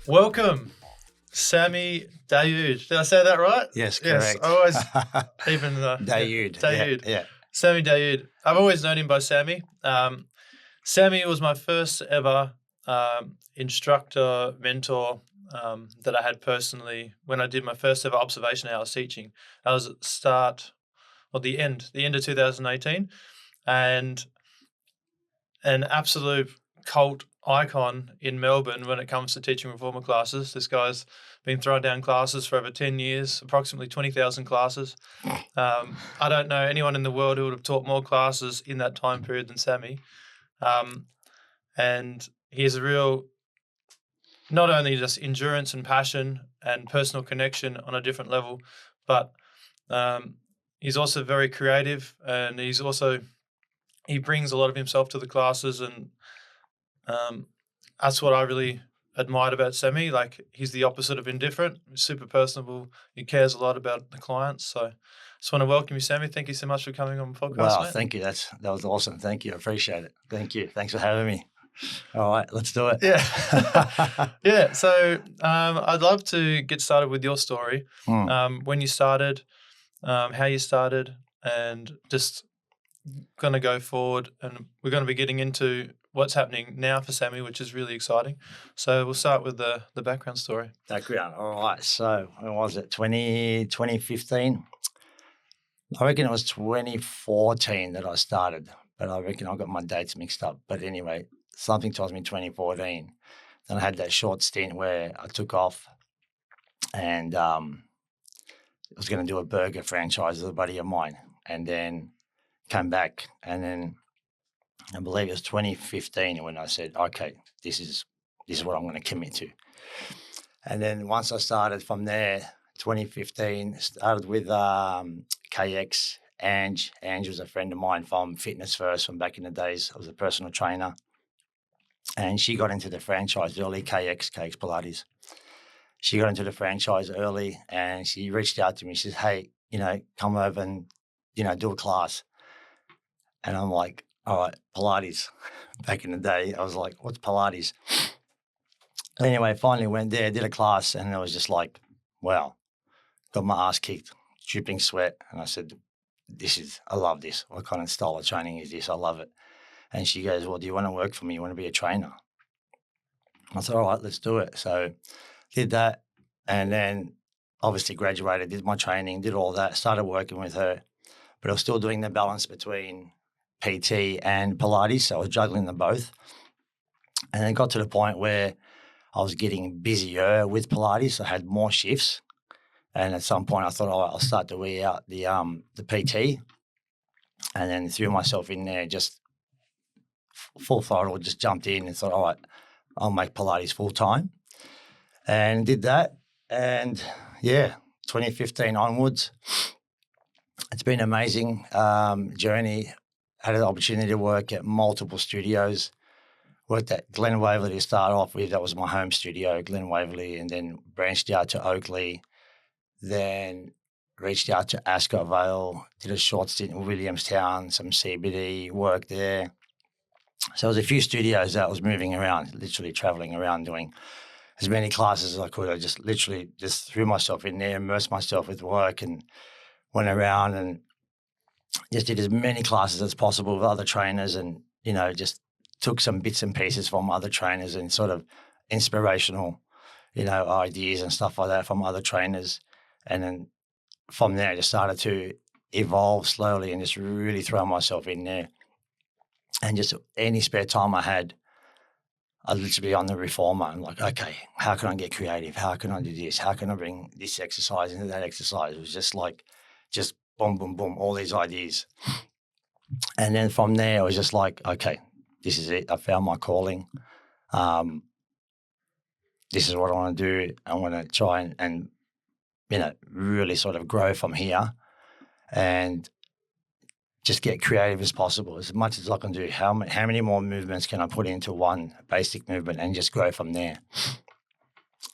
Welcome, Sammy Daoud. Did I say that right? Yes, Yes, correct. I always even Daoud. Daoud. Yeah. Sammy Daoud. I've always known him by Sammy. Sammy was my first ever instructor, mentor that I had personally when I did my first ever observation hours teaching. That was at the end of 2018, and an absolute cult icon in Melbourne when it comes to teaching reformer classes. This guy's been throwing down classes for over 10 years, approximately 20,000 classes. I don't know anyone in the world who would have taught more classes in that time period than Sammy. And he has a real, not only just endurance and passion and personal connection on a different level, but he's also very creative, and he brings a lot of himself to the classes, and that's what I really admired about Sammy. Like, he's the opposite of indifferent. He's super personable. He cares a lot about the clients. So just want to welcome you, Sammy. Thank you so much for coming on the podcast, Wow, mate. thank you. That was awesome. Thank you. I appreciate it. Thank you. Thanks for having me. All right, let's do it. Yeah. Yeah. So I'd love to get started with your story. When you started, how you started, and just going to go forward. And we're going to be getting into what's happening now for Sammy, which is really exciting. So we'll start with the background story. Background. All right. So when was it? 2015? I reckon it was 2014 that I started, but I reckon I got my dates mixed up. But anyway, something tells me 2014. Then I had that short stint where I took off and I was going to do a burger franchise with a buddy of mine, and then came back, and then I believe it was 2015 when I said, okay, this is what I'm going to commit to. And then once I started from there, 2015, started with KX. Ange was a friend of mine from Fitness First from back in the days. I was a personal trainer. And she got into the franchise early, KX Pilates. She got into the franchise early, and she reached out to me. She says, hey, come over and, do a class. And I'm like, all right, Pilates. Back in the day, I was like, what's Pilates? Anyway, finally went there, did a class, and it was just like, wow, got my ass kicked, dripping sweat. And I said, I love this. What kind of style of training is this? I love it. And she goes, well, do you want to work for me? You want to be a trainer? I said, all right, let's do it. So did that, and then obviously graduated, did my training, did all that, started working with her, but I was still doing the balance between PT and Pilates, so I was juggling them both. And then got to the point where I was getting busier with Pilates. I had more shifts, and at some point I thought, all right, I'll start to weigh out the PT, and then threw myself in there, just full throttle, just jumped in and thought, all right, I'll make Pilates full time, and did that. And yeah, 2015 onwards, it's been an amazing journey. Had an opportunity to work at multiple studios. Worked at Glen Waverley to start off with. That was my home studio, Glen Waverley, and then branched out to Oakley. Then reached out to Ascot Vale, did a short stint in Williamstown, some CBD work there. So there was a few studios that I was moving around, literally traveling around, doing as many classes as I could. I just literally just threw myself in there, immersed myself with work, and went around and just did as many classes as possible with other trainers, and, just took some bits and pieces from other trainers and sort of inspirational, ideas and stuff like that from other trainers. And then from there, I just started to evolve slowly and just really throw myself in there. And just any spare time I had, I'd literally be on the reformer. I'm like, okay, how can I get creative? How can I do this? How can I bring this exercise into that exercise? It was just boom, boom, boom, all these ideas. And then from there, I was just like, okay, this is it. I found my calling. This is what I want to do. I want to try and really sort of grow from here and just get creative as possible, as much as I can do. How many more movements can I put into one basic movement and just grow from there?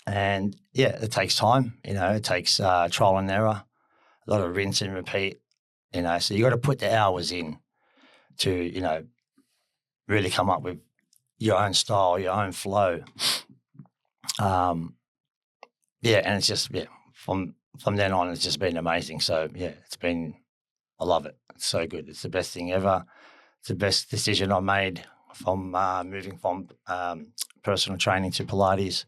And yeah, it takes time. It takes trial and error, a lot of rinse and repeat. So you got to put the hours in to really come up with your own style, your own flow. Yeah, and it's just from then on, it's just been amazing. So yeah, I love it. It's so good. It's the best thing ever. It's the best decision I made from moving from personal training to Pilates.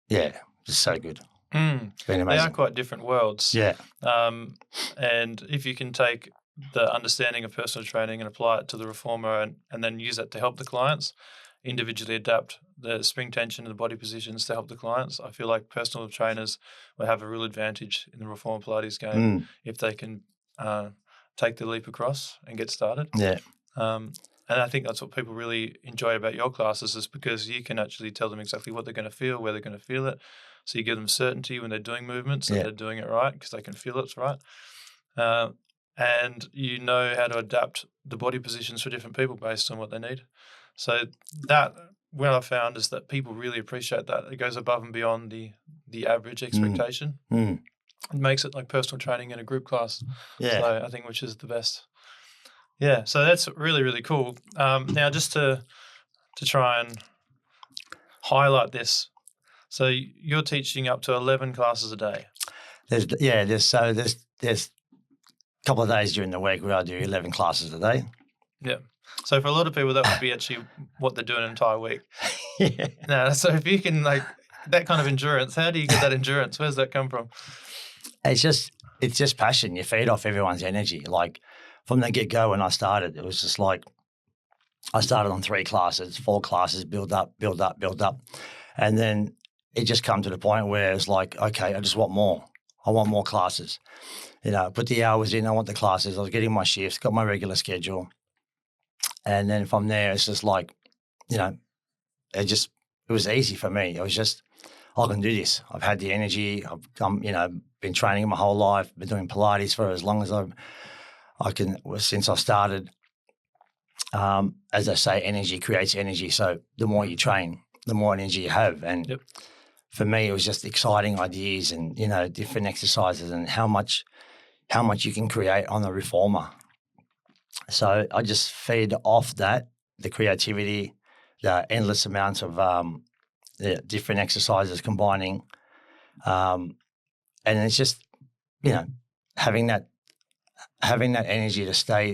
Yeah, just so good. It's been They amazing. are quite different worlds. Yeah, And if you can take the understanding of personal training and apply it to the reformer and then use that to help the clients, individually adapt the spring tension and the body positions to help the clients, I feel like personal trainers will have a real advantage in the reformer Pilates game if they can take the leap across and get started. Yeah. And I think that's what people really enjoy about your classes, is because you can actually tell them exactly what they're going to feel, where they're going to feel it. So you give them certainty when they're doing movements that they're doing it right, because they can feel it's right. And you know how to adapt the body positions for different people based on what they need. So that, what I found is that people really appreciate that. It goes above and beyond the average expectation. It makes it like personal training in a group class. Yeah. So I think which is the best. Yeah, so that's really, really cool. Now, just to try and highlight this, so you're teaching up to 11 classes a day. There's a couple of days during the week where I do 11 classes a day. Yeah. So for a lot of people, that would be actually what they're doing an entire week. Yeah. Now, so if you can, like, that kind of endurance, how do you get that endurance? Where's that come from? It's just passion. You feed off everyone's energy. Like from the get-go when I started, it was just like I started on 3 classes, 4 classes, build up. And then it just come to the point where it's like, okay, I just want more. I want more classes. You know, put the hours in, I want the classes. I was getting my shifts, got my regular schedule. And then from there, it's just like, you know, it was easy for me. It was just, I can do this. I've had the energy. I've been training my whole life, been doing Pilates for as long as since I started. As I say, energy creates energy. So the more you train, the more energy you have. And for me, it was just exciting ideas and, you know, different exercises and how much you can create on the reformer. So I just feed off that, the creativity, the endless amounts of the different exercises combining. And it's just, you know, having that energy to stay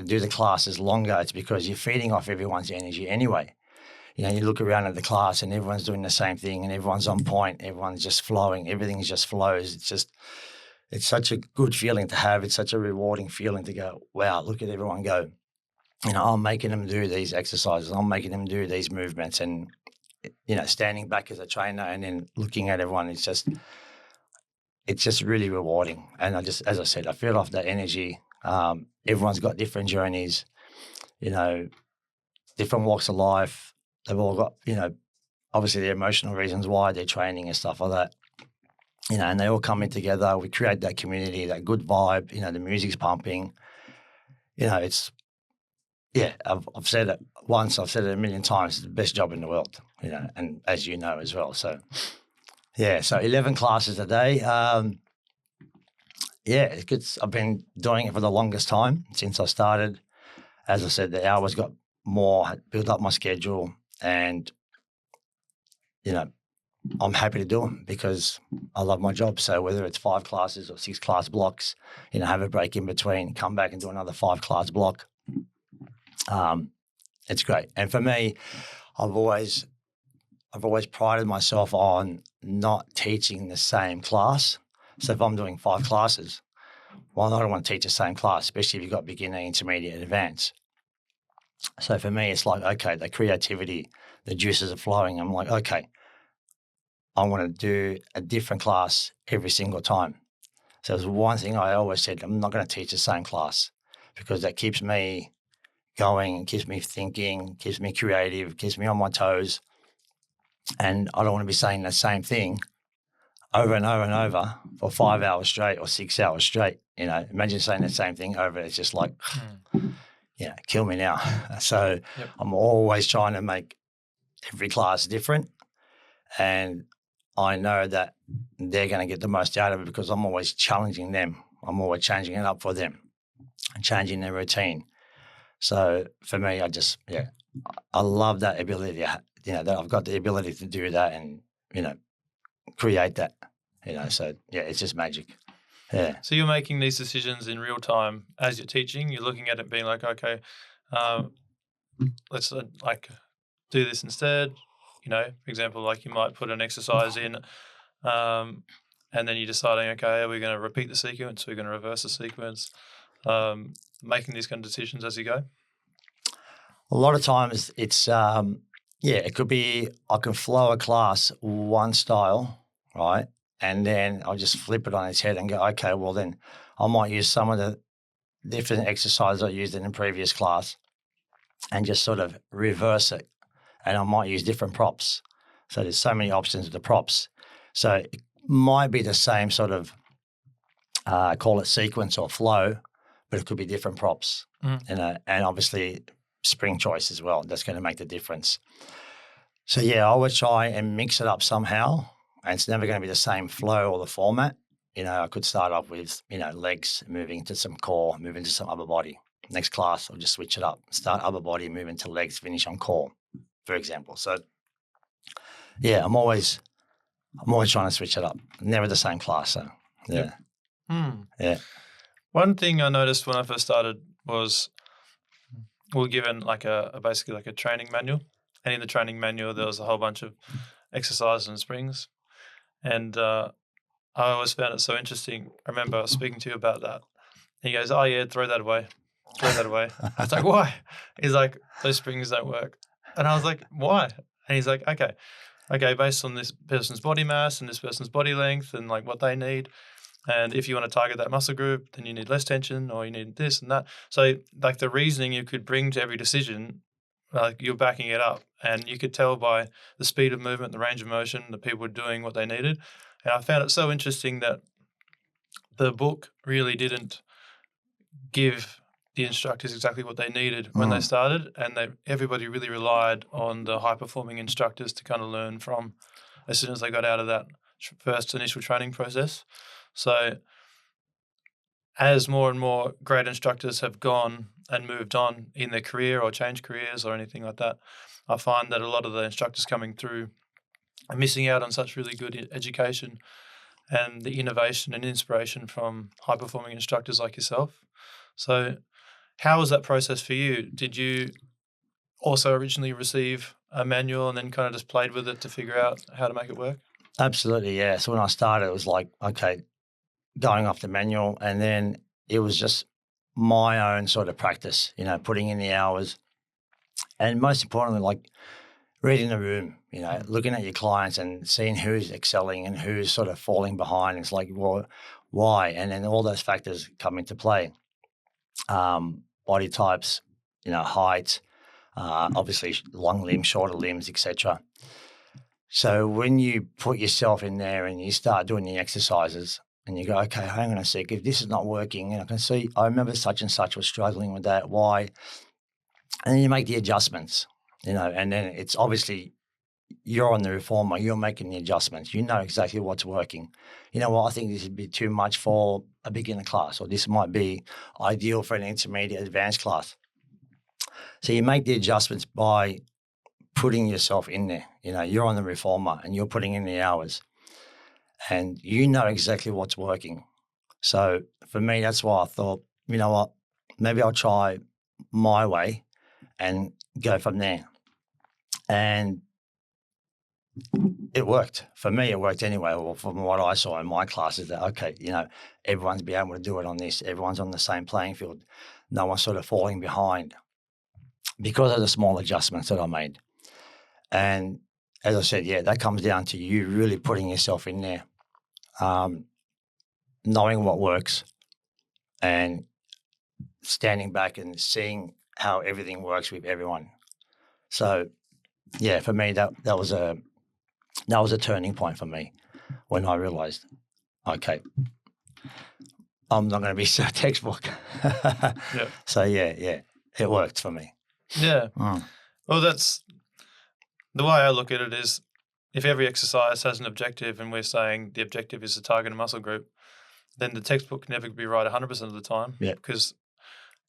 do the classes longer. It's because you're feeding off everyone's energy anyway. You know, you look around at the class and everyone's doing the same thing and everyone's on point. Everyone's just flowing. Everything just flows. It's such a good feeling to have. It's such a rewarding feeling to go, wow, look at everyone go. You know, I'm making them do these exercises. I'm making them do these movements. And, you know, standing back as a trainer and then looking at everyone, it's just really rewarding. And as I said, I feel off that energy. Everyone's got different journeys, you know, different walks of life. They've all got, you know, obviously the emotional reasons why they're training and stuff like that. You know, and they all come in together. We create that community, that good vibe. You know, the music's pumping. You know, I've said it once. I've said it a million times. It's the best job in the world. You know, and as you know as well. So, yeah. So 11 classes a day. It's good. I've been doing it for the longest time since I started. As I said, the hours got more. Built up my schedule, and you know, I'm happy to do them because I love my job. So whether it's 5 classes or 6 class blocks, you know, have a break in between, come back and do another 5 class block. It's great. And for me, I've always prided myself on not teaching the same class. So if I'm doing 5 classes, well, I don't want to teach the same class, especially if you've got beginner, intermediate, and advanced. So for me, it's like, okay, the creativity, the juices are flowing. I'm like, okay, I want to do a different class every single time. So there's one thing I always said, I'm not going to teach the same class because that keeps me going, keeps me thinking, keeps me creative, keeps me on my toes. And I don't want to be saying the same thing over and over and over for 5 hours straight or 6 hours straight. You know, imagine saying the same thing over. It's just like, kill me now. So I'm always trying to make every class different. And I know that they're going to get the most out of it because I'm always challenging them. I'm always changing it up for them and changing their routine. So for me, I love that ability that I've got the ability to do that and, create that, so yeah, it's just magic. Yeah. So you're making these decisions in real time as you're teaching. You're looking at it, being like, okay, let's like do this instead. For example, like you might put an exercise in, and then you're deciding, okay, are we going to repeat the sequence? We're going to reverse the sequence. Making these kind of decisions as you go. A lot of times it's, it could be I can flow a class one style, right? And then I'll just flip it on its head and go, okay, well then I might use some of the different exercises I used in the previous class and just sort of reverse it. And I might use different props. So there's so many options with the props. So it might be the same sort of, call it sequence or flow, but it could be different props, and obviously spring choice as well. That's going to make the difference. So yeah, I would try and mix it up somehow, and it's never going to be the same flow or the format. I could start off with, legs, moving to some core, moving to some upper body. Next class, I'll just switch it up. Start upper body, move into legs, finish on core, for example. So yeah, I'm always trying to switch it up. Never the same class. So yeah. Yeah. One thing I noticed when I first started was we were given basically like a training manual, and in the training manual there was a whole bunch of exercises and springs, and I always found it so interesting. I remember speaking to you about that. And he goes, "Oh yeah, throw that away." I was like, "Why?" He's like, "Those springs don't work." And I was like, "Why?" And he's like, "Okay, based on this person's body mass and this person's body length and like what they need. And if you want to target that muscle group, then you need less tension or you need this and that." So like the reasoning you could bring to every decision, like you're backing it up, and you could tell by the speed of movement, the range of motion, the people were doing what they needed. And I found it so interesting that the book really didn't give the instructors exactly what they needed when they started, and everybody really relied on the high-performing instructors to kind of learn from as soon as they got out of that first initial training process. So as more and more great instructors have gone and moved on in their career or changed careers or anything like that, I find that a lot of the instructors coming through are missing out on such really good education and the innovation and inspiration from high-performing instructors like yourself. So how was that process for you? Did you also originally receive a manual and then kind of just played with it to figure out how to make it work? Absolutely, yeah. So when I started, it was like, okay, going off the manual, and then it was just my own sort of practice, putting in the hours, and most importantly, like reading the room, looking at your clients and seeing who's excelling and who's sort of falling behind. It's like, well, why? And then all those factors come into play. Body types, height, obviously long limbs, shorter limbs, etc. So when you put yourself in there and you start doing the exercises and you go, okay, hang on a sec, if this is not working, and I can see, I remember such and such was struggling with that, why? And then you make the adjustments, and then it's obviously you're on the reformer, you're making the adjustments, you know exactly what's working. You know what, I think this would be too much for a beginner class, or this might be ideal for an intermediate advanced class. So you make the adjustments by putting yourself in there. You're on the reformer and you're putting in the hours and you know exactly what's working. So for me, that's why I thought, you know what, maybe I'll try my way and go from there. And it worked. For me, it worked anyway. Well, from what I saw in my classes, that, okay, everyone's be able to do it on this. Everyone's on the same playing field. No one's sort of falling behind because of the small adjustments that I made. And as I said, yeah, that comes down to you really putting yourself in there, knowing what works and standing back and seeing how everything works with everyone. So, yeah, for me, that was a turning point for me when I realized, okay, I'm not going to be so textbook. Yeah. So, yeah, it worked for me. Yeah. Well, that's the way I look at it is if every exercise has an objective and we're saying the objective is to target a muscle group, then the textbook can never be right 100% of the time. Yeah. Because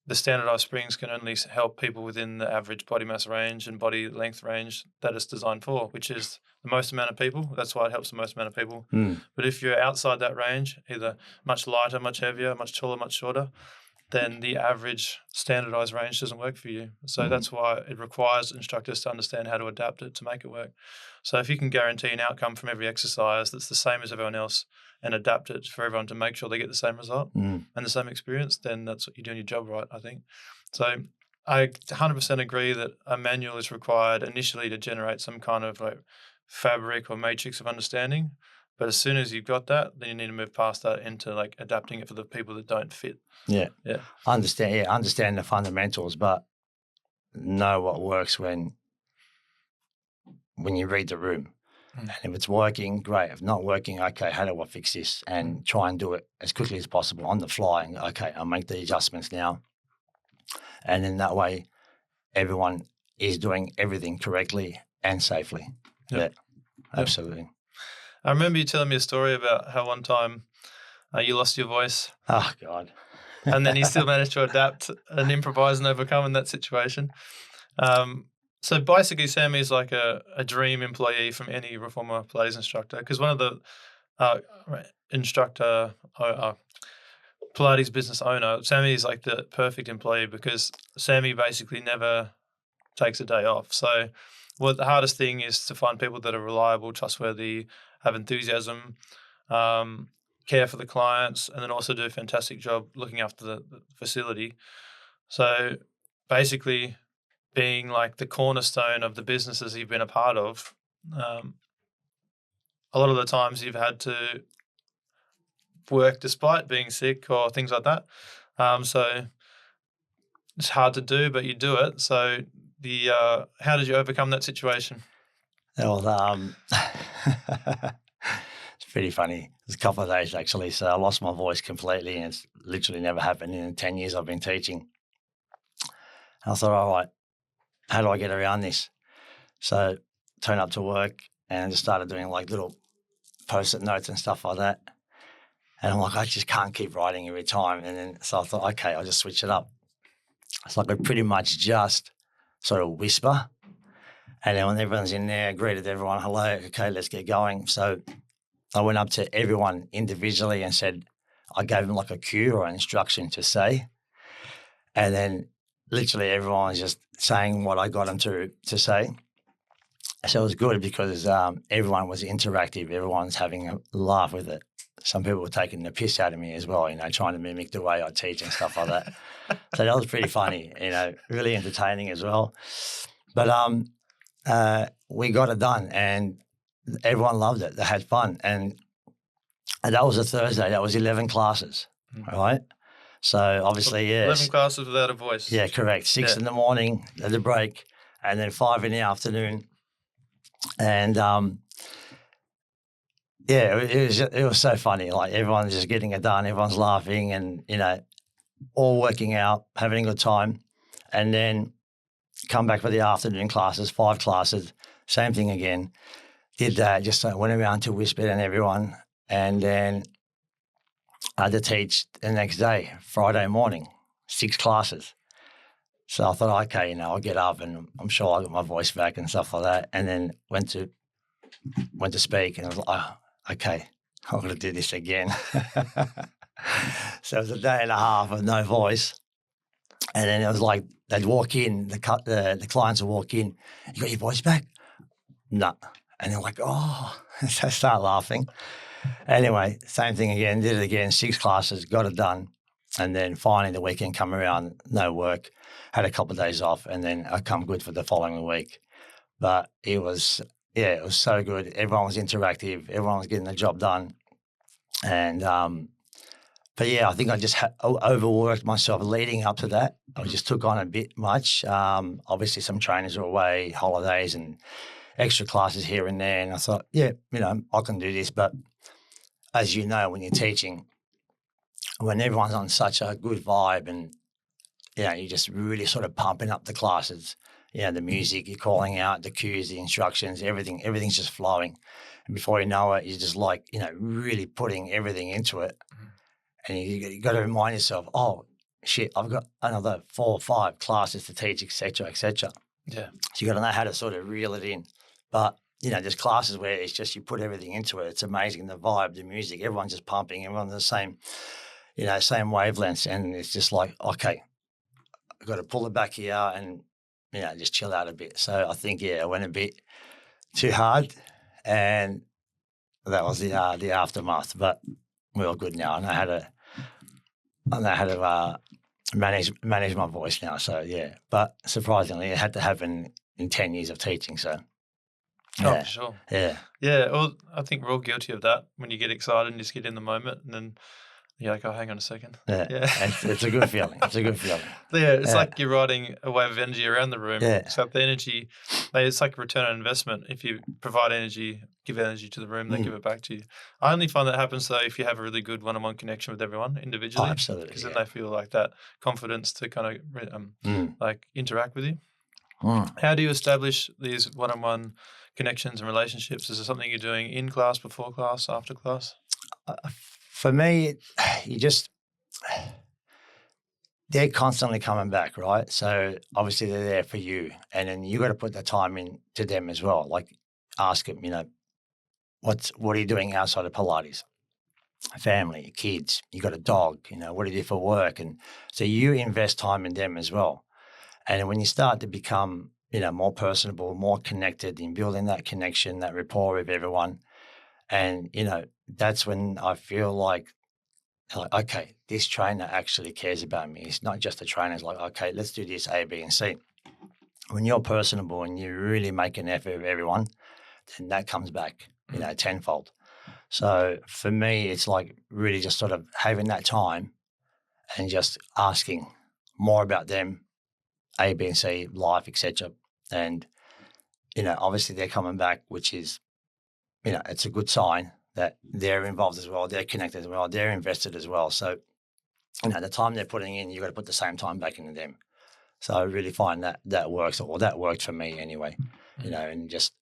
the standardized springs can only help people within the average body mass range and body length range that it's designed for, which is the most amount of people. That's why it helps the most amount of people. But if you're outside that range, either much lighter, much heavier, much taller, much shorter, then the average standardized range doesn't work for you. So that's why it requires instructors to understand how to adapt it to make it work. So if you can guarantee an outcome from every exercise that's the same as everyone else and adapt it for everyone to make sure they get the same result and the same experience, then that's what you're doing your job right, I think. So I 100% agree that a manual is required initially to generate some kind of like fabric or matrix of understanding. But as soon as you've got that, then you need to move past that into like adapting it for the people that don't fit. Yeah. Yeah. Understand the fundamentals, but know what works when you read the room. And if it's working, great. If not working, okay, how do I fix this? And try and do it as quickly as possible on the fly. And okay, I'll make the adjustments now. And then that way, everyone is doing everything correctly and safely. Yep. Yeah, absolutely. I remember you telling me a story about how one time you lost your voice. Oh, God. And then you still managed to adapt and improvise and overcome in that situation. So basically, Sammy is like a dream employee from any reformer Pilates instructor, because one of the Pilates business owner, Sammy is like the perfect employee because Sammy basically never takes a day off. So the hardest thing is to find people that are reliable, trustworthy, have enthusiasm, care for the clients, and then also do a fantastic job looking after the facility. So basically being like the cornerstone of the businesses you've been a part of, a lot of the times you've had to work despite being sick or things like that. So it's hard to do, but you do it. So how did you overcome that situation? Well, it's pretty funny. It's a couple of days actually. So I lost my voice completely, and it's literally never happened in the 10 years I've been teaching. And I thought, all right, how do I get around this? So turned up to work and just started doing like little post-it notes and stuff like that. And I'm like, I just can't keep writing every time. And then so I thought, okay, I'll just switch it up. So I could pretty much just sort of whisper. And then when everyone's in there, greeted everyone, hello, okay, let's get going. So I went up to everyone individually and said, I gave them like a cue or an instruction to say. And then literally everyone was just saying what I got them to say. So it was good because everyone was interactive. Everyone's having a laugh with it. Some people were taking the piss out of me as well, trying to mimic the way I teach and stuff like that. So that was pretty funny, really entertaining as well. But we got it done and everyone loved it. They had fun. And that was a Thursday. That was 11 classes, right? So obviously, 11 classes without a voice. Yeah, correct. 6 in the morning at the break and then 5 in the afternoon. And it was so funny. Like everyone's just getting it done. Everyone's laughing and, all working out, having a good time. And then come back for the afternoon classes, 5 classes, same thing again. Did that, just went around to whisper and everyone. And then I had to teach the next day, Friday morning, 6 classes. So I thought, okay, I'll get up and I'm sure I'll get my voice back and stuff like that. And then went to speak and I was like, oh, okay, I'm going to do this again. So it was a day and a half of no voice. And then it was like, they'd walk in, the clients would walk in, you got your voice back? No. And they're like, oh, so I start laughing. Anyway, same thing again, did it again, 6 classes, got it done. And then finally the weekend come around, no work, had a couple of days off, and then I come good for the following week. But it was so good. Everyone was interactive. Everyone was getting the job done. And, but yeah, I think I just overworked myself leading up to that. I just took on a bit much. Obviously some trainers were away, holidays and extra classes here and there. And I thought, I can do this. But as you know, when you're teaching, when everyone's on such a good vibe and, you're just really sort of pumping up the classes, the music, you're calling out, the cues, the instructions, everything's just flowing. And before you know it, you're just like, really putting everything into it. And you got to remind yourself, oh, shit, I've got another 4 or 5 classes to teach, etc., etc. Yeah. So you got to know how to sort of reel it in. But there's classes where it's just you put everything into it. It's amazing, the vibe, the music, everyone's just pumping, everyone's the same, same wavelengths, and it's just like, okay, I've got to pull it back here and just chill out a bit. So I think I went a bit too hard, and that was the aftermath. But we're all good now. I know how to manage my voice now. So yeah, but surprisingly, it had to happen in 10 years of teaching. So Oh, yeah, for sure. yeah. Yeah. Well, I think we're all guilty of that when you get excited and just get in the moment, and then you're like, oh, hang on a second. Yeah, it's a good feeling. It's a good feeling. Yeah, it's like you're riding a wave of energy around the room. Yeah. So the energy, it's like a return on investment. If you provide energy, give energy to the room, they give it back to you. I only find that happens though if you have a really good one-on-one connection with everyone individually. Oh, absolutely. Because then they feel like that confidence to kind of like interact with you. How do you establish these one-on-one connections and relationships? Is it something you're doing in class, before class, after class? For me, they're constantly coming back, right? So obviously they're there for you, and then you got to put the time in to them as well. Like ask them, what are you doing outside of Pilates? Family, kids, you got a dog, what do you do for work? And so you invest time in them as well. And when you start to become, more personable, more connected in building that connection, that rapport with everyone, and, that's when I feel like, okay, this trainer actually cares about me. It's not just a trainer. It's like, okay, let's do this A, B, and C. When you're personable and you really make an effort with everyone, then that comes back, tenfold. So for me, it's like really just sort of having that time and just asking more about them, A, B, and C, life, etc. And, obviously they're coming back, which is, it's a good sign that they're involved as well. They're connected as well. They're invested as well. So, the time they're putting in, you've got to put the same time back into them. So I really find that works, or that worked for me anyway, and just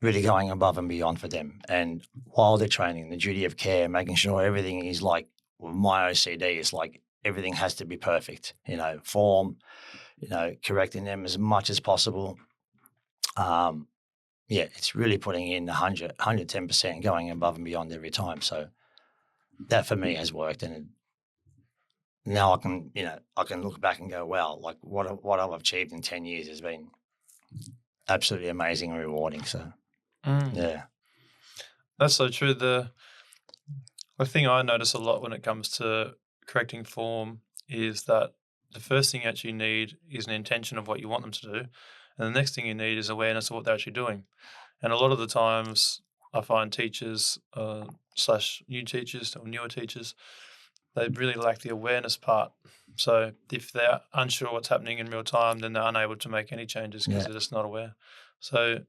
really going above and beyond for them. And while they're training, the duty of care, making sure everything is like, well, my OCD is like everything has to be perfect, form, correcting them as much as possible. It's really putting in 110%, going above and beyond every time. So that for me has worked. And now I can look back and go, wow, like what I've achieved in 10 years has been absolutely amazing and rewarding. So, yeah. That's so true. The thing I notice a lot when it comes to correcting form is that the first thing you actually need is an intention of what you want them to do. And the next thing you need is awareness of what they're actually doing. And a lot of the times I find teachers / new teachers or newer teachers, they really lack the awareness part. So if they're unsure what's happening in real time, then they're unable to make any changes because they're just not aware. So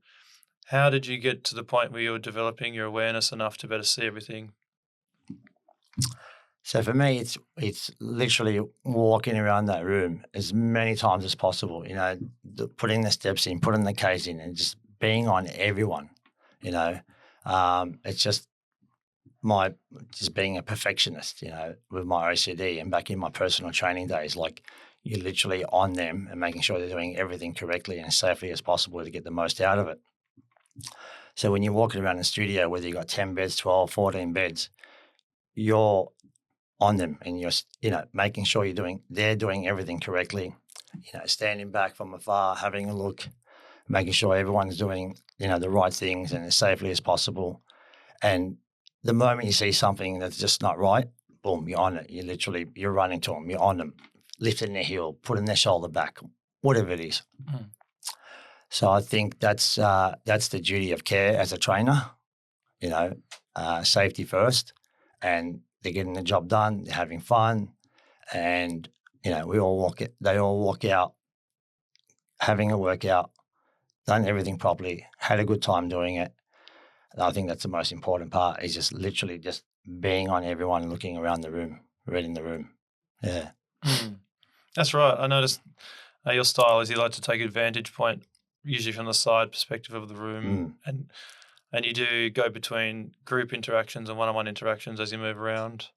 how did you get to the point where you were developing your awareness enough to better see everything? So for me, it's literally walking around that room as many times as possible, putting the steps in, putting the Ks in, and just being on everyone, It's just being a perfectionist, with my OCD, and back in my personal training days, like you're literally on them and making sure they're doing everything correctly and as safely as possible to get the most out of it. So when you're walking around the studio, whether you've got 10 beds, 12, 14 beds, you're on them and you're, making sure they're doing everything correctly, standing back from afar, having a look, making sure everyone's doing, the right things and as safely as possible. And the moment you see something that's just not right, boom, you're on it. You're running to them, you're on them, lifting their heel, putting their shoulder back, whatever it is. So I think that's the duty of care as a trainer, safety first, and they're getting the job done, they're having fun, and, they all walk out having a workout, done everything properly, had a good time doing it. And I think that's the most important part, is just literally just being on everyone and looking around the room, reading the room. Yeah. That's right. I noticed your style is you like to take advantage point, usually from the side perspective of the room, and you do go between group interactions and one-on-one interactions as you move around.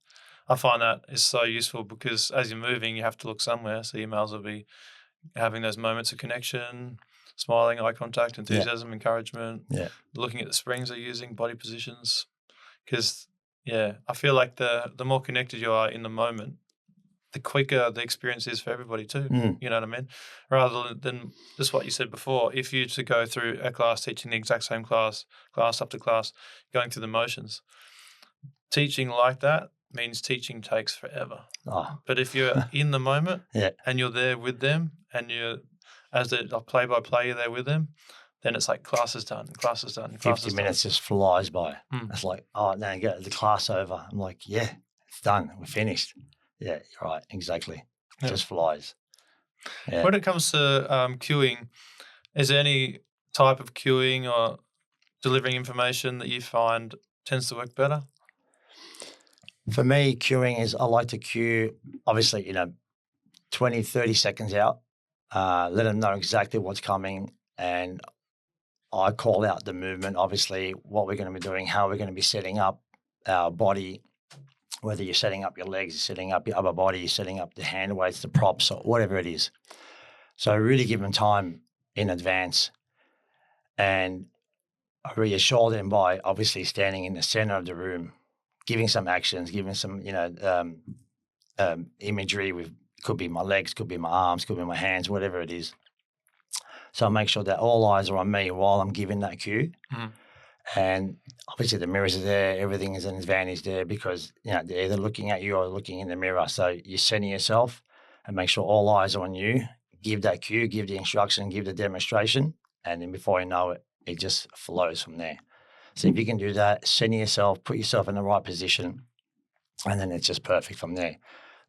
I find that is so useful because as you're moving, you have to look somewhere. So your males will be having those moments of connection, smiling, eye contact, enthusiasm, encouragement, Yeah. looking at the springs they're using, body positions. Because, yeah, I feel like the more connected you are in the moment, the quicker the experience is for everybody too. Mm. You know what I mean? Rather than just what you said before, if you to go through a class teaching the exact same class after class, going through the motions, teaching like that means teaching takes forever. Oh, But if you're in the moment yeah. and you're there with them and you're as the play by play you're there with them, then it's like class is done, class is done, class 50 is minutes just flies by. Mm. It's like, oh, now you get the class over. I'm like, yeah, it's done. We're finished. Yeah, you're right. Exactly. It Yeah. just flies. done. Yeah. When it comes to cueing, is there any type of cueing or delivering information that you find tends to work better? For me, queuing is I like to queue, obviously, 20, 30 seconds out, let them know exactly what's coming. And I call out the movement, obviously, what we're going to be doing, how we're going to be setting up our body, whether you're setting up your legs, you're setting up your upper body, you're setting up the hand weights, the props, or whatever it is. So really give them time in advance. And I reassure them by obviously standing in the center of the room, giving some actions, giving some, imagery with, could be my legs, could be my arms, could be my hands, whatever it is. So I make sure that all eyes are on me while I'm giving that cue. Mhm. And obviously the mirrors are there, everything is an advantage there because they're either looking at you or looking in the mirror. So you center yourself and make sure all eyes are on you, give that cue, give the instruction, give the demonstration, and then before you know it, it just flows from there. So if you can do that, center yourself, put yourself in the right position, and then it's just perfect from there.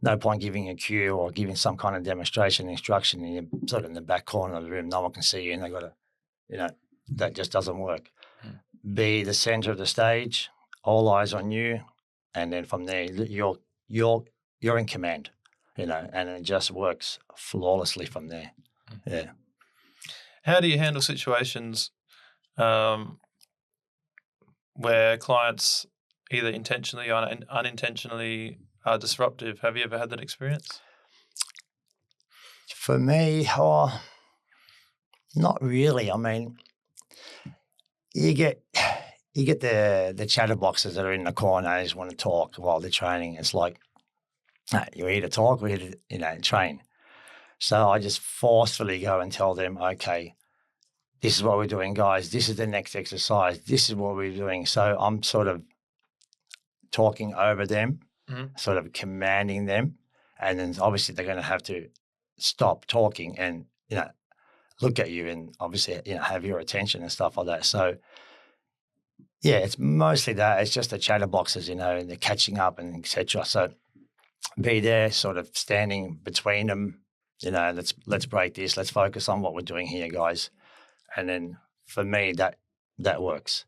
No point giving a cue or giving some kind of demonstration instruction and you're sort of in the back corner of the room, no one can see you and they got to, that just doesn't work. Be the center of the stage, all eyes on you, and then from there you're in command, and it just works flawlessly from there. Yeah. How do you handle situations where clients either intentionally or unintentionally are disruptive? Have you ever had that experience? For me, not really. I mean, you get the chatterboxes that are in the corner. They just want to talk while they're training. It's like, no, you're here to talk, we're here to, train. So I just forcefully go and tell them, okay, this is what we're doing, guys. This is the next exercise. This is what we're doing. So I'm sort of talking over them, sort of commanding them. And then obviously they're going to have to stop talking and, look at you and obviously, have your attention and stuff like that. So, yeah, it's mostly that. It's just the chatterboxes, and they're catching up and etc. So be there, sort of standing between them. Let's break this. Let's focus on what we're doing here, guys. And then for me, that works.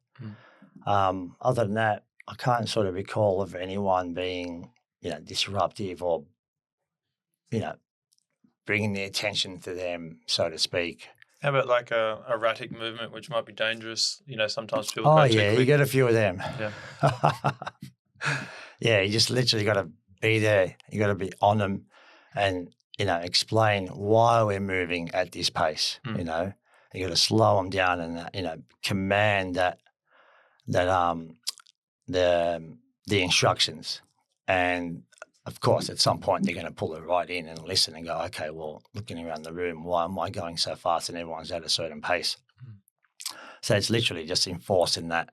Other than that, I can't sort of recall of anyone being, disruptive or, bringing the attention to them, so to speak. How about like a erratic movement, which might be dangerous? Sometimes people Oh go too yeah, quick. you get a few of them. Yeah. Yeah, you just literally got to be there. You got to be on them, and explain why we're moving at this pace. You got to slow them down and command that the instructions. And of course, at some point they're going to pull it right in and listen and go, okay, well, looking around the room, why am I going so fast and everyone's at a certain pace? So it's literally just enforcing that.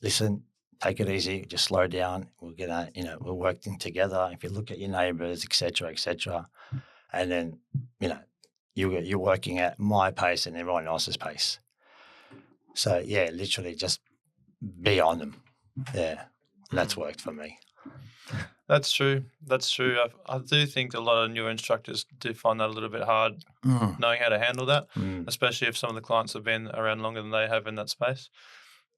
Listen, take it easy, just slow down. We're gonna, we're working together. If you look at your neighbours, etc., and then, you're working at my pace and everyone else's pace. So yeah, literally just be on them. Yeah, that's worked for me. That's true. That's true. I do think a lot of new instructors do find that a little bit hard knowing how to handle that, especially if some of the clients have been around longer than they have in that space.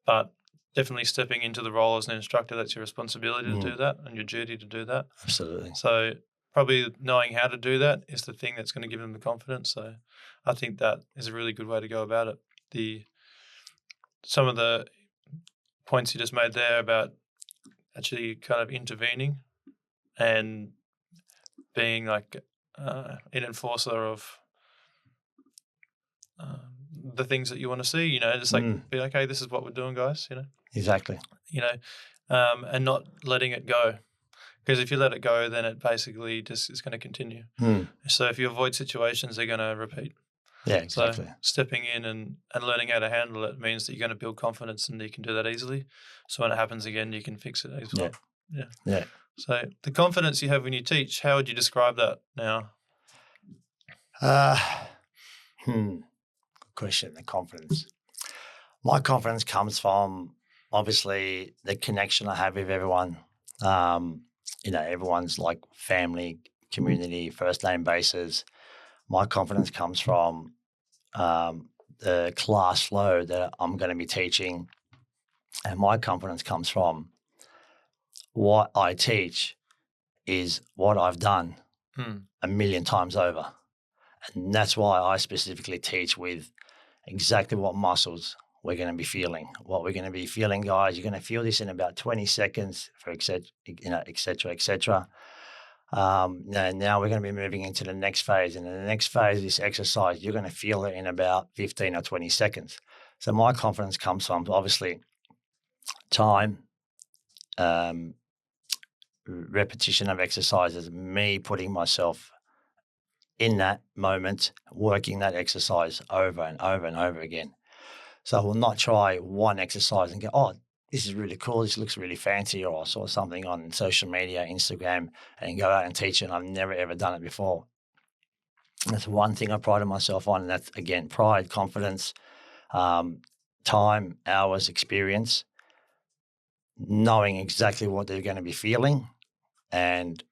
But definitely stepping into the role as an instructor, that's your responsibility to do that and your duty to do that. Absolutely. So probably knowing how to do that is the thing that's going to give them the confidence. So I think that is a really good way to go about it. Some of the points you just made there about actually kind of intervening and being like an enforcer of the things that you want to see, you know, just like be like, hey, this is what we're doing, guys, you know. Exactly. You know, and not letting it go. Because if you let it go, then it basically just is going to continue. So if you avoid situations, they're going to repeat. Yeah, exactly. So stepping in and learning how to handle it means that you're going to build confidence and you can do that easily. So when it happens again, you can fix it as well. Yeah. So the confidence you have when you teach, how would you describe that now? Question, the confidence. My confidence comes from obviously the connection I have with everyone. You know, everyone's like family, community, first name basis. My confidence comes from the class flow that I'm going to be teaching. And my confidence comes from what I teach is what I've done a million times over. And that's why I specifically teach with exactly what muscles we're going to be feeling. What we're going to be feeling, guys, you're going to feel this in about 20 seconds, for et cetera, et cetera. Now we're going to be moving into the next phase. And in the next phase of this exercise, you're going to feel it in about 15 or 20 seconds. So my confidence comes from obviously time, repetition of exercises, me putting myself in that moment, working that exercise over and over and over again. So I will not try one exercise and go, oh, this is really cool, this looks really fancy, or I saw something on social media, Instagram, and go out and teach it, and I've never, ever done it before. That's one thing I prided myself on, and that's, again, pride, confidence, time, hours, experience, knowing exactly what they're going to be feeling and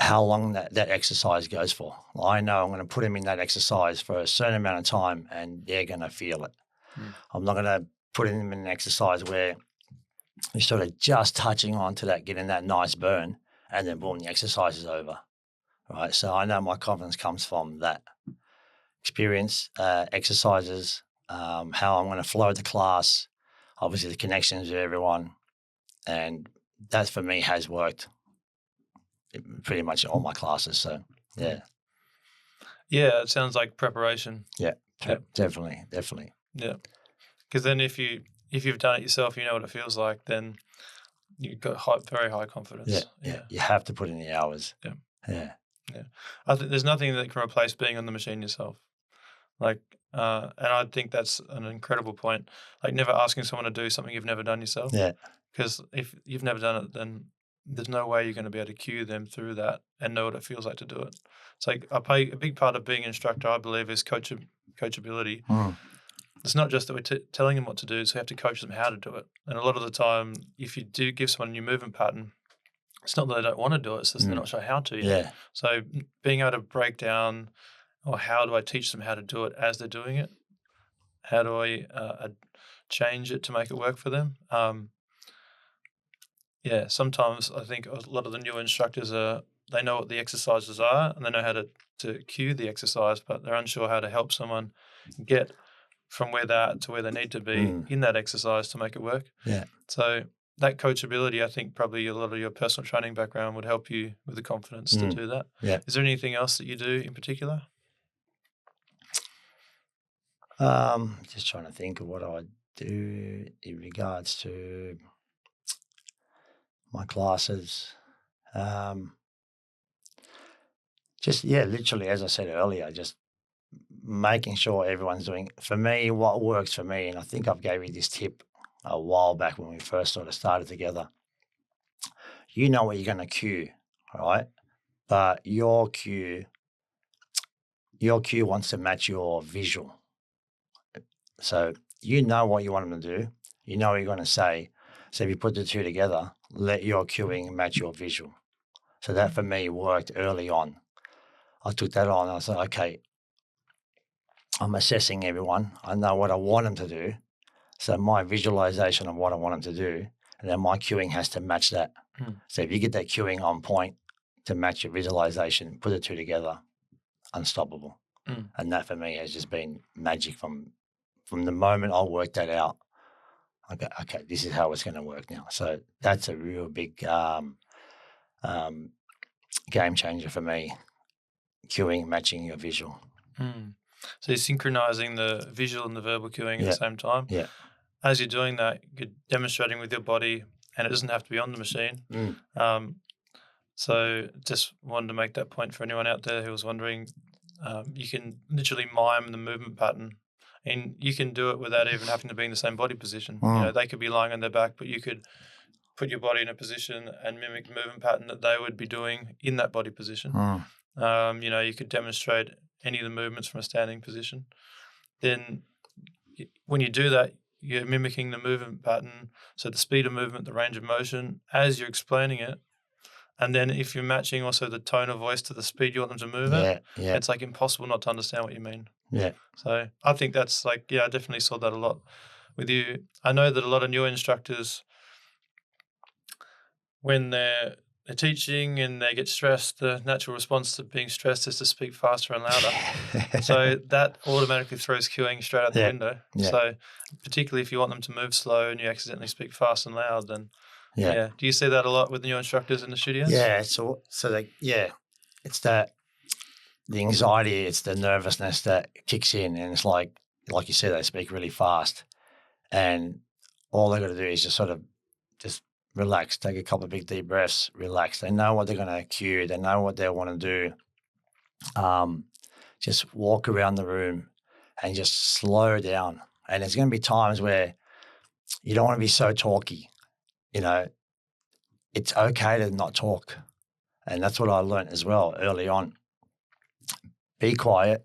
how long that exercise goes for. I know I'm going to put them in that exercise for a certain amount of time and they're going to feel it. I'm not going to put them in an exercise where you're sort of just touching on to that, getting that nice burn, and then boom, the exercise is over, right? So I know my confidence comes from that experience, exercises, how I'm going to flow the class, obviously the connections with everyone, and that for me has worked pretty much in all my classes. So yeah. Yeah, it sounds like preparation. Yeah, definitely. Yeah, because then if you've done it yourself, you know what it feels like. Then you've got very high confidence. Yeah. You have to put in the hours. Yeah. I think there's nothing that can replace being on the machine yourself. Like, and I think that's an incredible point. Like, never asking someone to do something you've never done yourself. Yeah. Because if you've never done it, then there's no way you're going to be able to cue them through that and know what it feels like to do it. It's like a big part of being an instructor, I believe, is coachability. It's not just that we're telling them what to do, so we have to coach them how to do it. And a lot of the time, if you do give someone a new movement pattern, it's not that they don't want to do it, it's just they're not sure how to yet. Yeah. So being able to break down, or how do I teach them how to do it as they're doing it? How do I change it to make it work for them? Yeah, sometimes I think a lot of the new instructors they know what the exercises are and they know how to cue the exercise, but they're unsure how to help someone get from where they're at to where they need to be in that exercise to make it work. Yeah. So that coachability, I think probably a lot of your personal training background would help you with the confidence to do that. Yeah. Is there anything else that you do in particular? Just trying to think of what I do in regards to my classes. Literally, as I said earlier, just making sure everyone's doing, for me, what works for me. And I think I've gave you this tip a while back when we first sort of started together. You know what you're going to cue, right? But your cue wants to match your visual. So you know what you want them to do. You know what you're going to say. So if you put the two together, let your cueing match your visual. So that for me worked early on. I took that on. I said, okay, I'm assessing everyone. I know what I want them to do. So my visualization of what I want them to do, and then my cueing has to match that. So if you get that cueing on point to match your visualization, put the two together, unstoppable. And that for me has just been magic from the moment I worked that out. Okay, this is how it's going to work now. So that's a real big Game changer for me. Cueing, matching your visual. Mm. So you're synchronizing the visual and the verbal cueing at Yeah. the same time. Yeah. As you're doing that, you're demonstrating with your body, and it doesn't have to be on the machine. So just wanted to make that point for anyone out there who was wondering. You can literally mime the movement pattern, and you can do it without even having to be in the same body position. You know, they could be lying on their back, but you could put your body in a position and mimic the movement pattern that they would be doing in that body position. You know, you could demonstrate any of the movements from a standing position. Then when you do that, you're mimicking the movement pattern, so the speed of movement, the range of motion, as you're explaining it. And then if you're matching also the tone of voice to the speed you want them to move at, it's like impossible not to understand what you mean. Yeah. So I think that's like, I definitely saw that a lot with you. I know that a lot of new instructors, when they're teaching and they get stressed, the natural response to being stressed is to speak faster and louder. So that automatically throws cueing straight out the window. Yeah. So particularly if you want them to move slow and you accidentally speak fast and loud, then Do you see that a lot with your instructors in the studios? Yeah. It's that the anxiety, it's the nervousness that kicks in, and it's like you said, they speak really fast, and all they got to do is just sort of just relax, take a couple of big deep breaths, relax. They know what they're going to cue. They know what they want to do. Just walk around the room and just slow down. And there's going to be times where you don't want to be so talky. You know, it's okay to not talk. And that's what I learned as well early on. Be quiet.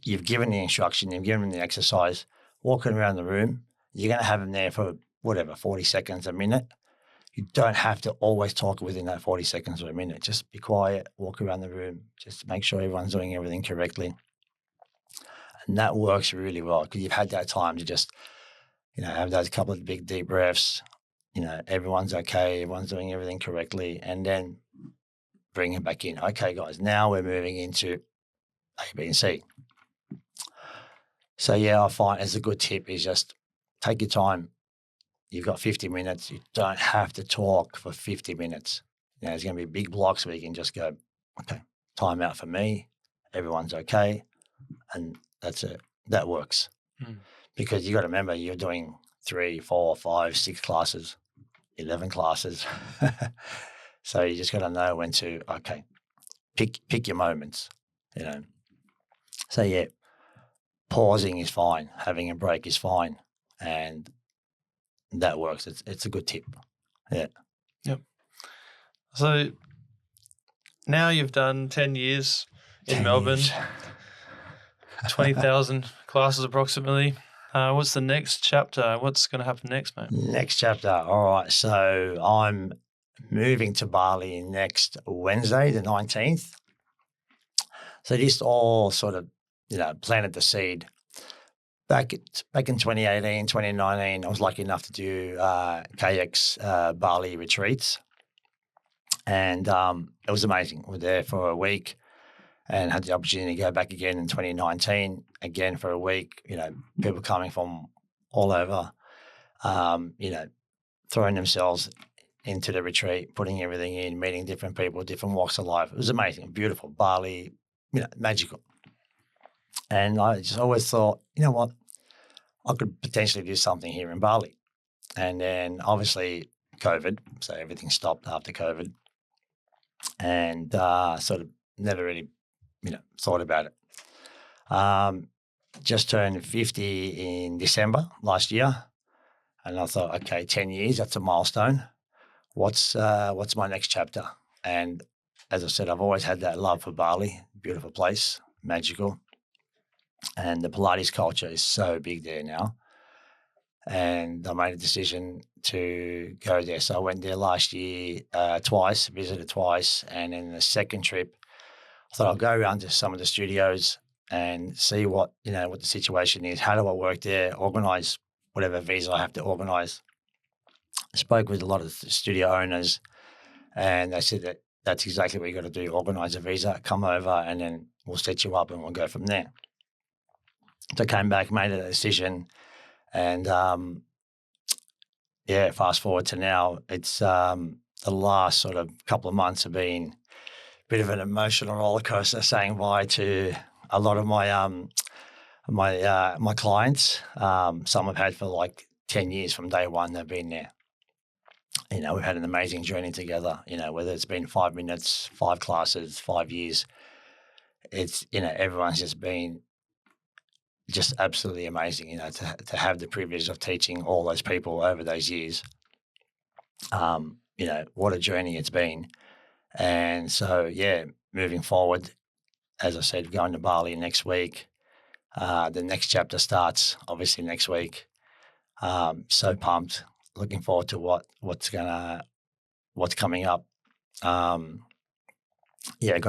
You've given the instruction, you've given them the exercise, walking around the room. You're going to have them there for 40 seconds, a minute. You don't have to always talk within that 40 seconds or a minute. Just be quiet, walk around the room, just to make sure everyone's doing everything correctly. And that works really well because you've had that time to just, have those couple of big deep breaths. Everyone's okay, everyone's doing everything correctly, and then bring it back in. Okay, guys, now we're moving into A, B, and C. So, I find as a good tip is just take your time. You've got 50 minutes. You don't have to talk for 50 minutes. There's going to be big blocks where you can just go, okay, time out for me. Everyone's okay. And that's it. That works. Because you got to remember you're doing 3, 4, 5, 6 classes, 11 classes. So you just got to know when to, pick your moments, So, pausing is fine. Having a break is fine. And that works. It's a good tip. Yeah. Yep. So now you've done 10 years in Melbourne, 20,000 classes approximately. What's the next chapter? What's going to happen next, mate? Next chapter. All right. So I'm moving to Bali next Wednesday, the 19th. So this all sort of, planted the seed. Back in 2018, 2019, I was lucky enough to do KX Bali retreats. And it was amazing. We were there for a week and had the opportunity to go back again in 2019, again for a week, people coming from all over, throwing themselves into the retreat, putting everything in, meeting different people, different walks of life. It was amazing, beautiful. Bali, magical. And I just always thought, you know what, I could potentially do something here in Bali. And then obviously COVID, so everything stopped after COVID. And sort of never really, thought about it. Just turned 50 in December last year. And I thought, okay, 10 years, that's a milestone. What's my next chapter? And as I said, I've always had that love for Bali, beautiful place, magical. And the Pilates culture is so big there now. And I made a decision to go there. So I went there last year twice, visited twice. And then the second trip, I thought I'll go around to some of the studios and see what the situation is. How do I work there? Organize whatever visa I have to organize. I spoke with a lot of the studio owners, and they said that's exactly what you got to do. Organize a visa, come over, and then we'll set you up and we'll go from there. So I came back, made a decision, and fast forward to now, it's the last sort of couple of months have been a bit of an emotional roller coaster, saying bye to a lot of my clients. Some I've had for like 10 years from day one. They've been there. We've had an amazing journey together. Whether it's been 5 minutes, 5 classes, 5 years, it's everyone's just been just absolutely amazing. To have the privilege of teaching all those people over those years. What a journey it's been. And so, moving forward, as I said, going to Bali next week. The next chapter starts obviously next week. So pumped, looking forward to what's coming up. Got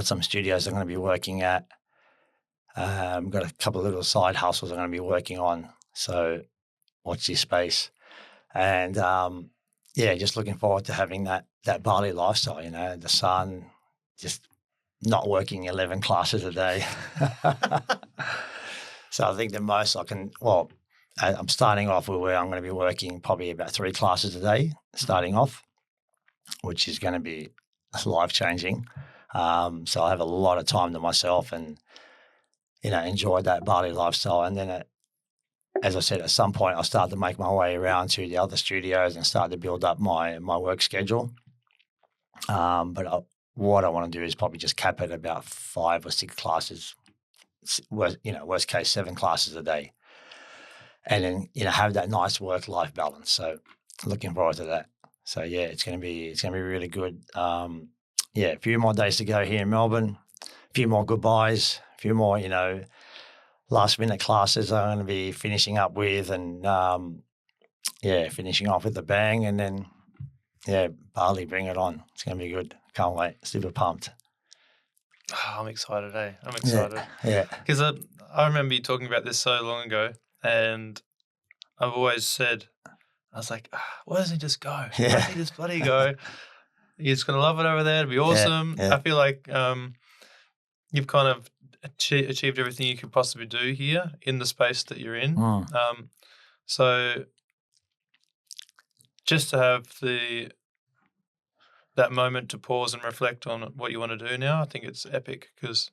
some studios I'm going to be working at. Got a couple of little side hustles I'm going to be working on. So watch this space. And just looking forward to having that Bali lifestyle, the sun, just not working 11 classes a day. So I think the most I'm starting off with where I'm going to be working probably about 3 classes a day, starting off, which is going to be life-changing. So I have a lot of time to myself and, enjoy that Bali lifestyle. And then, as I said, at some point I'll start to make my way around to the other studios and start to build up my work schedule. But what I want to do is probably just cap it about 5 or 6 classes, worst case 7 classes a day. And then, have that nice work-life balance. So looking forward to that. So it's going to be really good. A few more days to go here in Melbourne, a few more goodbyes, a few more, last-minute classes I'm going to be finishing up with and, finishing off with a bang. And then, Bali, bring it on. It's going to be good. Can't wait. Super pumped. Oh, I'm excited, eh? I'm excited. Yeah. Because I remember you talking about this so long ago, and I've always said, I was like, why doesn't he just go? Why doesn't he just bloody go? He's going to love it over there. It'll be awesome. Yeah. I feel like you've kind of achieved everything you could possibly do here in the space that you're in. So just to have that moment to pause and reflect on what you want to do now, I think it's epic because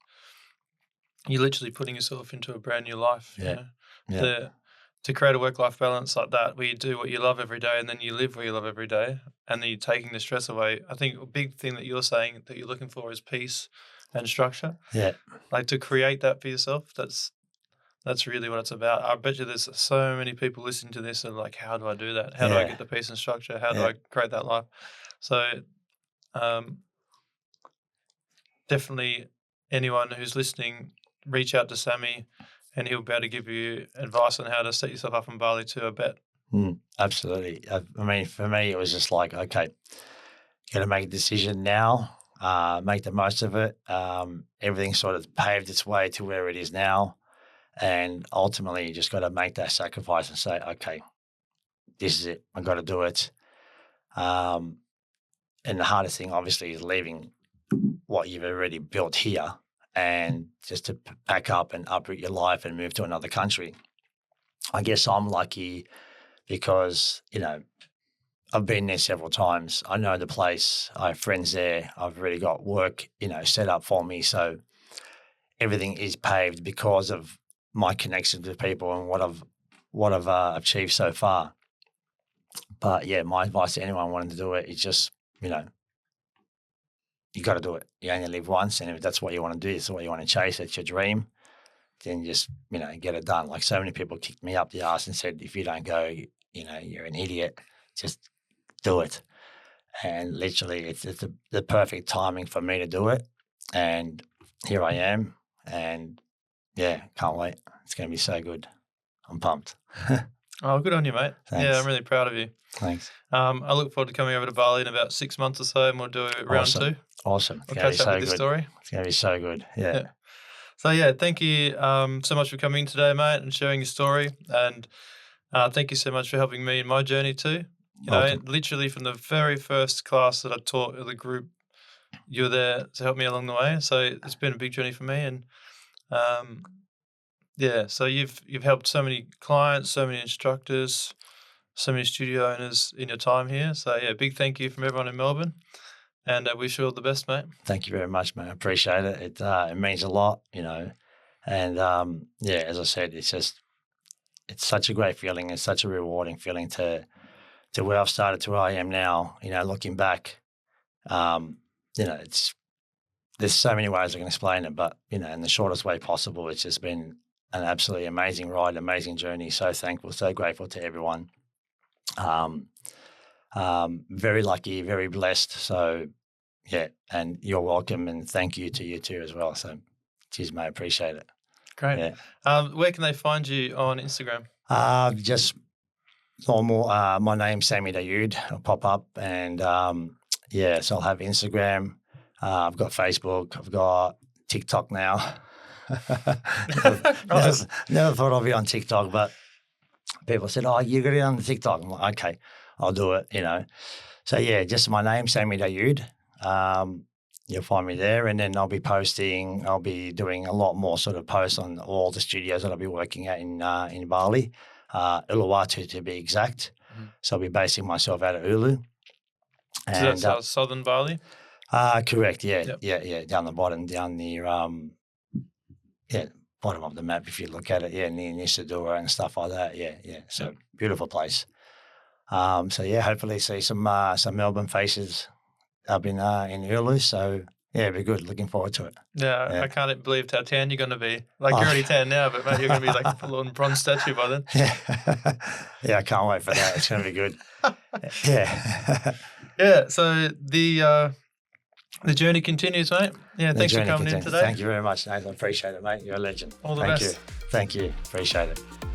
you're literally putting yourself into a brand new life. To create a work-life balance like that, where you do what you love every day and then you live where you love every day, and then you're taking the stress away. I think a big thing that you're saying that you're looking for is peace and structure. Yeah. Like to create that for yourself, that's really what it's about. I bet you there's so many people listening to this and like, how do I do that? How do I get the peace and structure? How do I create that life? So definitely anyone who's listening, reach out to Sammy and he'll be able to give you advice on how to set yourself up in Bali too, I bet. Absolutely. I mean, for me, it was just like, okay, got to make a decision now, make the most of it. Everything sort of paved its way to where it is now. And ultimately, you just got to make that sacrifice and say, okay, this is it. I've got to do it. And the hardest thing, obviously, is leaving what you've already built here and just to pack up and uproot your life and move to another country. I guess I'm lucky because, I've been there several times. I know the place. I have friends there. I've already got work, set up for me. So everything is paved because of my connections with people and what I've achieved so far. But my advice to anyone wanting to do it is just, you got to do it. You only live once, and if that's what you want to do, it's what you want to chase, it's your dream, then just, get it done. Like so many people kicked me up the arse and said, if you don't go, you're an idiot. Just do it. And literally, it's the perfect timing for me to do it. And here I am. And can't wait. It's going to be so good. I'm pumped. Oh, good on you, mate. Thanks. Yeah, I'm really proud of you. Thanks. I look forward to coming over to Bali in about 6 months or so, and we'll do round 2. Awesome. We'll catch up with this story. It's going to be so good. Yeah. So, thank you so much for coming today, mate, and sharing your story. And thank you so much for helping me in my journey too. Literally from the very first class that I taught the group, you were there to help me along the way. So it's been a big journey for me. And so you've helped so many clients, so many instructors, so many studio owners in your time here. So yeah, big thank you from everyone in Melbourne, and wish you all the best, mate. Thank you very much, man. I appreciate it. It means a lot, And yeah, as I said, it's such a great feeling. It's such a rewarding feeling to where I've started to where I am now. Looking back, it's there's so many ways I can explain it, but in the shortest way possible, it's just been an absolutely amazing ride, amazing journey. So thankful, so grateful to everyone. Very lucky, very blessed. So yeah, and you're welcome, and thank you to you too as well. So cheers, mate. Appreciate it. Great. Yeah. Where can they find you on Instagram? Just normal. My name's Sammy Daoud. I'll pop up, and so I'll have Instagram. I've got Facebook. I've got TikTok now. Nice. Never thought I'd be on TikTok, but people said, "Oh, you got to get on the TikTok." I'm like, "Okay, I'll do it." So yeah, just my name, Sammy Daoud. You'll find me there, and then I'll be doing a lot more sort of posts on all the studios that I'll be working at in Bali, Uluwatu to be exact. Mhm. So I'll be basing myself out of Ulu. So that's southern Bali? Correct, yeah, Yep. yeah, down the bottom, down near, bottom of the map if you look at it, near Nusa Dua and stuff like that, so Yep. beautiful place. So yeah, hopefully see some Melbourne faces up in Ulu, so yeah, it'll be good. Looking forward to it. Yeah, I can't believe how tan you're going to be. Like, you're Oh. already tan now, but mate, you're going to be like a full-on bronze statue by then. Yeah, I can't wait for that. It's going to be good. Yeah. Yeah, so the journey continues, mate. Yeah, thanks for coming in today. Thank you very much, Nathan. I appreciate it, mate. You're a legend. All the Thank best. you. Thank you. Appreciate it.